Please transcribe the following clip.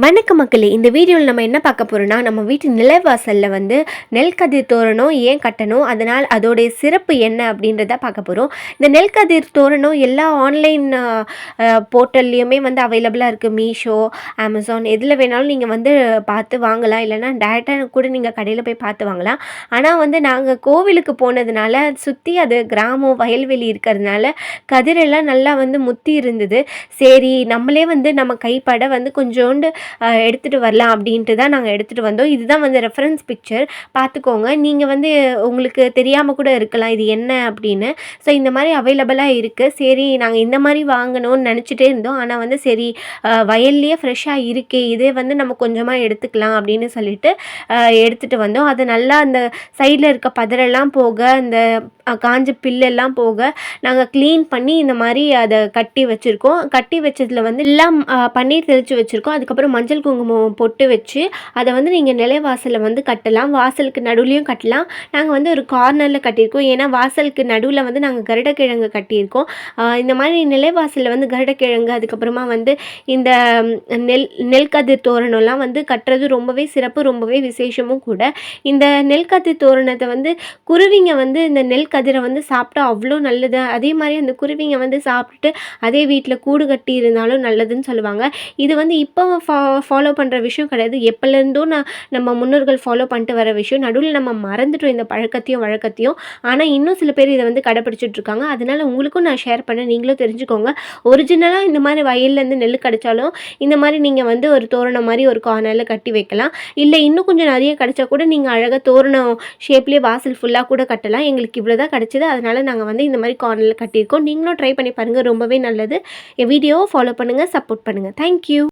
வணக்க மக்களே, இந்த வீடியோவில் நம்ம என்ன பார்க்க போகிறோம்னா, நம்ம வீட்டு நிலைவாசலில் வந்து நெல் கதிர் தோரணம் ஏன் கட்டணும், அதனால் அதோடைய சிறப்பு என்ன அப்படின்றத பார்க்க போகிறோம். இந்த நெல் கதிர் தோரணம் எல்லா ஆன்லைன் போர்ட்டல்லையுமே வந்து அவைலபிளாக இருக்குது. மீஷோ, அமேசான் எதில் வேணாலும் நீங்கள் வந்து பார்த்து வாங்கலாம். இல்லைனா டேரெக்டாக கூட நீங்கள் கடையில் போய் பார்த்து வாங்கலாம். ஆனால் வந்து நாங்கள் கோவிலுக்கு போனதுனால சுற்றி அது கிராமம் வயல்வெளி இருக்கிறதுனால கதிரெல்லாம் நல்லா வந்து முத்தி இருந்தது. சரி நம்மளே வந்து நம்ம கைப்பட வந்து கொஞ்சோண்டு எடுத்துகிட்டு வரலாம் அப்படின்ட்டு தான் நாங்கள் எடுத்துகிட்டு வந்தோம். இதுதான் வந்து ரெஃபரன்ஸ் பிக்சர் பார்த்துக்கோங்க. நீங்கள் வந்து உங்களுக்கு தெரியாமல் கூட இருக்கலாம் இது என்ன அப்படின்னு. ஸோ இந்த மாதிரி அவைலபிளாக இருக்குது. சரி நாங்கள் இந்த மாதிரி வாங்கணும்னு நினச்சிட்டே இருந்தோம். ஆனால் வந்து சரி வயல்லையே ஃப்ரெஷ்ஷாக இருக்கே, இதே வந்து நம்ம கொஞ்சமாக எடுத்துக்கலாம் அப்படின்னு சொல்லிட்டு எடுத்துகிட்டு வந்தோம். அது நல்லா அந்த சைடில் இருக்க பதரெல்லாம் போக, அந்த காஞ்ச பில்லெல்லாம் போக நாங்கள் க்ளீன் பண்ணி இந்த மாதிரி அதை கட்டி வச்சுருக்கோம். கட்டி வச்சதில் வந்து எல்லாம் பன்னீர் தெளித்து வச்சுருக்கோம். அதுக்கப்புறம் மஞ்சள் குங்குமம் பொட்டு வச்சு அதை வந்து நீங்கள் நிலைவாசலில் வந்து கட்டலாம். வாசலுக்கு நடுவுலையும் கட்டலாம். நாங்கள் வந்து ஒரு கார்னரில் கட்டியிருக்கோம். ஏன்னா வாசலுக்கு நடுவில் வந்து நாங்கள் கருடக்கிழங்கு கட்டியிருக்கோம். இந்த மாதிரி நிலைவாசலில் வந்து கருடக்கிழங்கு, அதுக்கப்புறமா வந்து இந்த நெல்கதிர் தோரணம்லாம் வந்து கட்டுறது ரொம்பவே சிறப்பு, ரொம்பவே விசேஷமும் கூட. இந்த நெல்கதிர் தோரணத்தை வந்து குருவிங்க வந்து இந்த நெல் கதிரை வந்து சாப்பிட்டா அவ்வளோ நல்லது. அதே மாதிரி அந்த குருவிங்க வந்து சாப்பிட்டுட்டு அதே வீட்டில் கூடு கட்டி இருந்தாலும் நல்லதுன்னு சொல்லுவாங்க. இது வந்து இப்போ ஃபாலோ பண்ணுற விஷயம் கிடையாது. எப்போலேருந்தோ நம்ம முன்னோர்கள் ஃபாலோ பண்ணிட்டு வர விஷயம். நடுவில் நம்ம மறந்துட்டோம் இந்த பழக்கத்தையும் வழக்கத்தையும். ஆனால் இன்னும் சில பேர் இதை வந்து கடைப்பிடிச்சிட்ருக்காங்க. அதனால் உங்களுக்கும் நான் ஷேர் பண்ணேன், நீங்களும் தெரிஞ்சுக்கோங்க. ஒரிஜினலாக இந்த மாதிரி வயல்லேருந்து நெல் கிடைச்சாலும் இந்த மாதிரி நீங்கள் வந்து ஒரு தோரணம் மாதிரி ஒரு கார்னரில் கட்டி வைக்கலாம். இல்லை இன்னும் கொஞ்சம் நிறைய கிடைச்சா கூட நீங்கள் அழகாக தோரணம் ஷேப்லேயே வாசல் ஃபுல்லாக கூட கட்டலாம். எங்களுக்கு இவ்வளோ தான் கிடச்சிது. அதனால் நாங்கள் வந்து இந்த மாதிரி கார்னரில் கட்டியிருக்கோம். நீங்களும் ட்ரை பண்ணி பாருங்கள், ரொம்பவே நல்லது. என் வீடியோவை ஃபாலோ பண்ணுங்கள், சப்போர்ட் பண்ணுங்கள். தேங்க்யூ.